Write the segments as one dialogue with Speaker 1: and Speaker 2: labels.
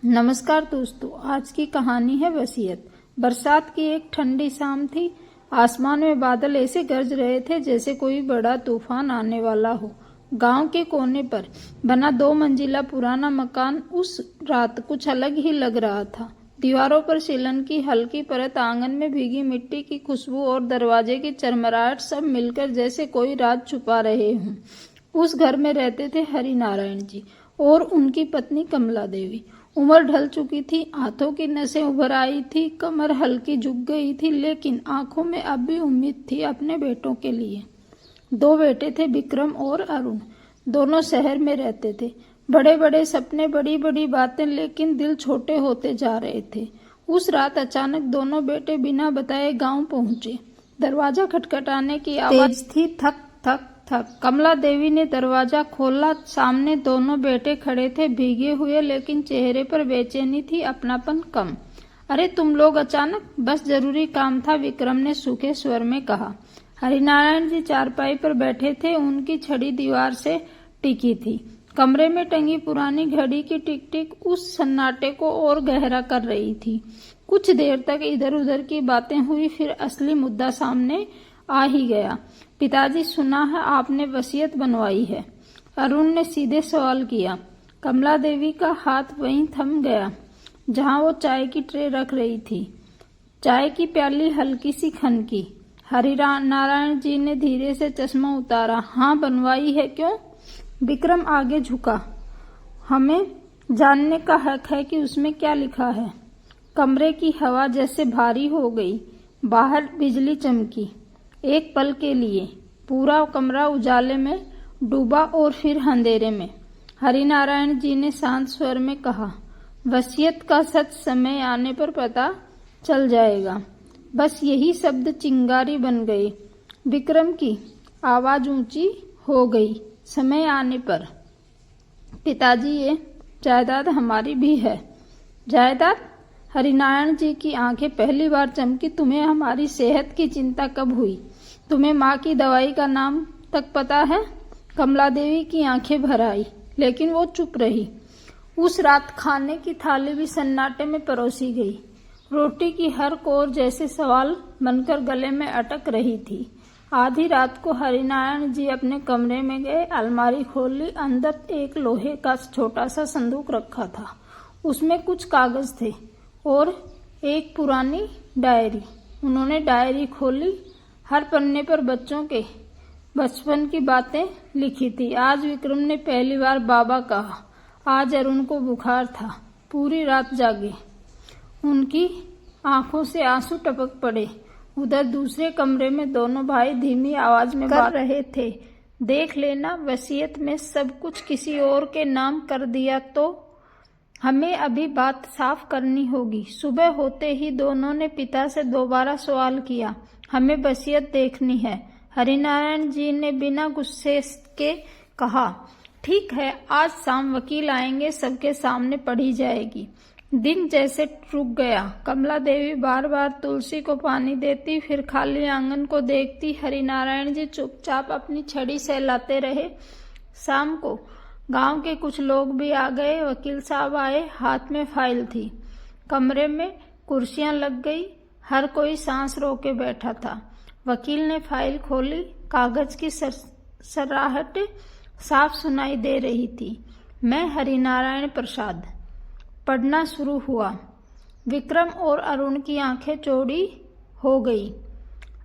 Speaker 1: नमस्कार दोस्तों, आज की कहानी है वसीयत। बरसात की एक ठंडी शाम थी। आसमान में बादल ऐसे गरज रहे थे जैसे कोई बड़ा तूफान आने वाला हो। गांव के कोने पर बना 2 मंजिला पुराना मकान उस रात कुछ अलग ही लग रहा था। दीवारों पर सीलन की हल्की परत, आंगन में भीगी मिट्टी की खुशबू और दरवाजे की चरमराहट सब मिलकर जैसे कोई राज छुपा रहे हों। उस घर में रहते थे हरि नारायण जी और उनकी पत्नी कमला देवी। उम्र ढल चुकी थी, हाथों की नसें उभर आई थी, कमर हल्की झुक गई थी, लेकिन आंखों में अब भी उम्मीद थी अपने बेटों के लिए। 2 बेटे थे, विक्रम और अरुण। दोनों शहर में रहते थे। बड़े बड़े सपने, बड़ी बड़ी बातें, लेकिन दिल छोटे होते जा रहे थे। उस रात अचानक दोनों बेटे बिना बताए गांव पहुंचे। दरवाजा खटखटाने की आवाज थी, थक थक थक। कमला देवी ने दरवाजा खोला। सामने दोनों बेटे खड़े थे, भीगे हुए, लेकिन चेहरे पर बेचैनी थी, अपनापन कम। अरे तुम लोग अचानक? बस जरूरी काम था, विक्रम ने सूखे स्वर में कहा। हरिनारायण जी चारपाई पर बैठे थे, उनकी छड़ी दीवार से टिकी थी। कमरे में टंगी पुरानी घड़ी की टिक टिक उस सन्नाटे को और गहरा कर रही थी। कुछ देर तक इधर उधर की बातें हुई, फिर असली मुद्दा सामने आ ही गया। पिताजी, सुना है आपने वसीयत बनवाई है? अरुण ने सीधे सवाल किया। कमला देवी का हाथ वहीं थम गया जहां वो चाय की ट्रे रख रही थी। चाय की प्याली हल्की सी खनकी। हरि नारायण जी ने धीरे से चश्मा उतारा। हाँ, बनवाई है। क्यों? विक्रम आगे झुका। हमें जानने का हक है कि उसमें क्या लिखा है। कमरे की हवा जैसे भारी हो गई। बाहर बिजली चमकी। एक पल के लिए पूरा कमरा उजाले में डूबा और फिर अंधेरे में। हरिनारायण जी ने शांत स्वर में कहा, वसीयत का सच समय आने पर पता चल जाएगा। बस यही शब्द चिंगारी बन गए। विक्रम की आवाज ऊंची हो गई। समय आने पर? पिताजी, ये जायदाद हमारी भी है। जायदाद? हरिनारायण जी की आंखें पहली बार चमकी। तुम्हें हमारी सेहत की चिंता कब हुई? तुम्हें माँ की दवाई का नाम तक पता है? कमला देवी की आंखें भर आई, लेकिन वो चुप रही। उस रात खाने की थाली भी सन्नाटे में परोसी गई। रोटी की हर कोर जैसे सवाल बनकर गले में अटक रही थी। आधी रात को हरिनारायण जी अपने कमरे में गए। अलमारी खोली। अंदर एक लोहे का छोटा सा संदूक रखा था। उसमें कुछ कागज थे और एक पुरानी डायरी। उन्होंने डायरी खोली। हर पन्ने पर बच्चों के बचपन की बातें लिखी थी। आज विक्रम ने पहली बार बाबा कहा। आज अरुण को बुखार था। पूरी रात जागे। उनकी आंखों से आंसू टपक पड़े। उधर दूसरे कमरे में दोनों भाई धीमी आवाज में कर रहे थे, देख लेना, वसीयत में सब कुछ किसी और के नाम कर दिया तो हमें अभी बात साफ करनी होगी। सुबह होते ही दोनों ने पिता से दोबारा सवाल किया, हमें वसीयत देखनी है। हरिनारायण जी ने बिना गुस्से के कहा, ठीक है, आज शाम वकील आएंगे, सबके सामने पढ़ी जाएगी। दिन जैसे रुक गया। कमला देवी बार बार तुलसी को पानी देती, फिर खाली आंगन को देखती। हरिनारायण जी चुपचाप अपनी छड़ी सहलाते रहे। शाम को गांव के कुछ लोग भी आ गए। वकील साहब आए, हाथ में फाइल थी। कमरे में कुर्सियां लग गई। हर कोई सांस रोके बैठा था। वकील ने फाइल खोली। कागज की सराहट साफ सुनाई दे रही थी। मैं हरिनारायण प्रसाद। पढ़ना शुरू हुआ। विक्रम और अरुण की आंखें चौड़ी हो गई।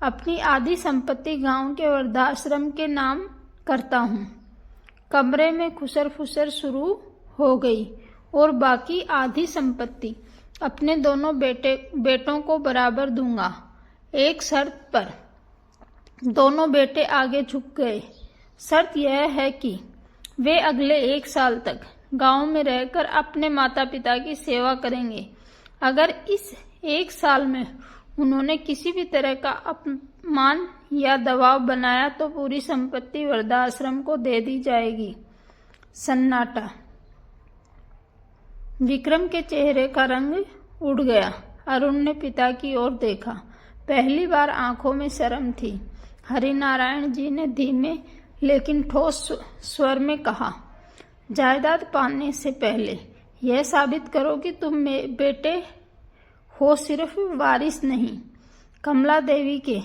Speaker 1: अपनी आधी संपत्ति गांव के वृद्धाश्रम के नाम करता हूँ। कमरे में खुसर फुसर शुरू हो गई। और बाकी आधी संपत्ति अपने दोनों बेटों को बराबर दूंगा, एक शर्त पर। दोनों बेटे आगे झुक गए। शर्त यह है कि वे अगले 1 साल तक गांव में रहकर अपने माता पिता की सेवा करेंगे। अगर इस 1 साल में उन्होंने किसी भी तरह का अपमान या दबाव बनाया तो पूरी संपत्ति वृद्धाश्रम को दे दी जाएगी। सन्नाटा। विक्रम के चेहरे का रंग उड़ गया। अरुण ने पिता की ओर देखा। पहली बार आंखों में शर्म थी। हरिनारायण जी ने धीमे लेकिन ठोस स्वर में कहा, जायदाद पाने से पहले यह साबित करो कि तुम बेटे हो, सिर्फ वारिस नहीं। कमला देवी के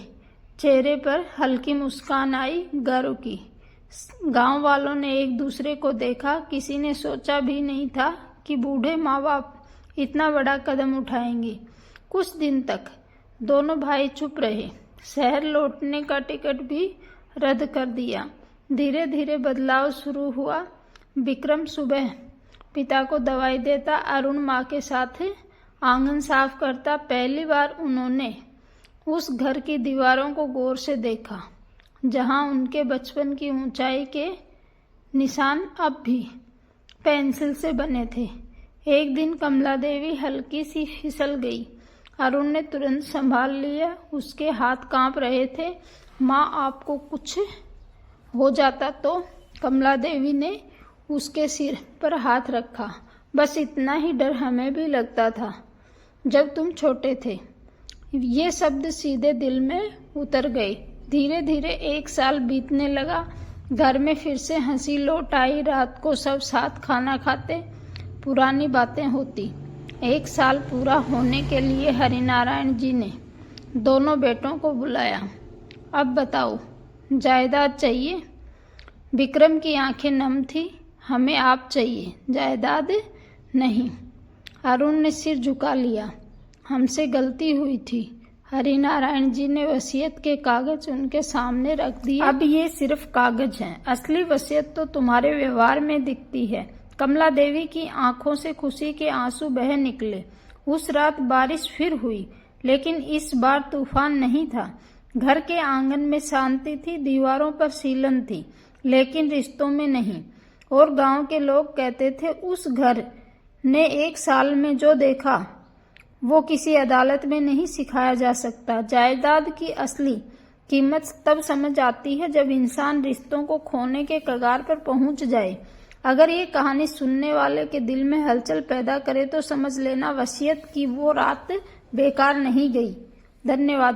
Speaker 1: चेहरे पर हल्की मुस्कान आई, गर्व की। गांव वालों ने एक दूसरे को देखा। किसी ने सोचा भी नहीं था कि बूढ़े माँ बाप इतना बड़ा कदम उठाएंगे। कुछ दिन तक दोनों भाई चुप रहे। शहर लौटने का टिकट भी रद्द कर दिया। धीरे धीरे बदलाव शुरू हुआ। विक्रम सुबह पिता को दवाई देता, अरुण माँ के साथ आंगन साफ करता। पहली बार उन्होंने उस घर की दीवारों को गौर से देखा जहां उनके बचपन की ऊंचाई के निशान अब भी पेंसिल से बने थे। एक दिन कमला देवी हल्की सी फिसल गई। अरुण ने तुरंत संभाल लिया। उसके हाथ कांप रहे थे। माँ, आपको कुछ हो जाता तो? कमला देवी ने उसके सिर पर हाथ रखा। बस इतना ही डर हमें भी लगता था जब तुम छोटे थे। ये शब्द सीधे दिल में उतर गए। धीरे धीरे 1 साल बीतने लगा। घर में फिर से हंसी लौट आई। रात को सब साथ खाना खाते, पुरानी बातें होती। 1 साल पूरा होने के लिए हरिनारायण जी ने दोनों बेटों को बुलाया। अब बताओ, जायदाद चाहिए? विक्रम की आंखें नम थी। हमें आप चाहिए, जायदाद नहीं। अरुण ने सिर झुका लिया। हमसे गलती हुई थी। हरिनारायण जी ने वसीयत के कागज उनके सामने रख दिए। अब ये सिर्फ कागज हैं, असली वसीयत तो तुम्हारे व्यवहार में दिखती है। कमला देवी की आंखों से खुशी के आंसू बह निकले। उस रात बारिश फिर हुई, लेकिन इस बार तूफान नहीं था। घर के आंगन में शांति थी, दीवारों पर सीलन थी, लेकिन रिश्तों में नहीं। और गांव के लोग कहते थे, उस घर ने 1 साल में जो देखा वो किसी अदालत में नहीं सिखाया जा सकता। जायदाद की असली कीमत तब समझ आती है जब इंसान रिश्तों को खोने के कगार पर पहुंच जाए। अगर ये कहानी सुनने वाले के दिल में हलचल पैदा करे तो समझ लेना वसीयत की वो रात बेकार नहीं गई। धन्यवाद।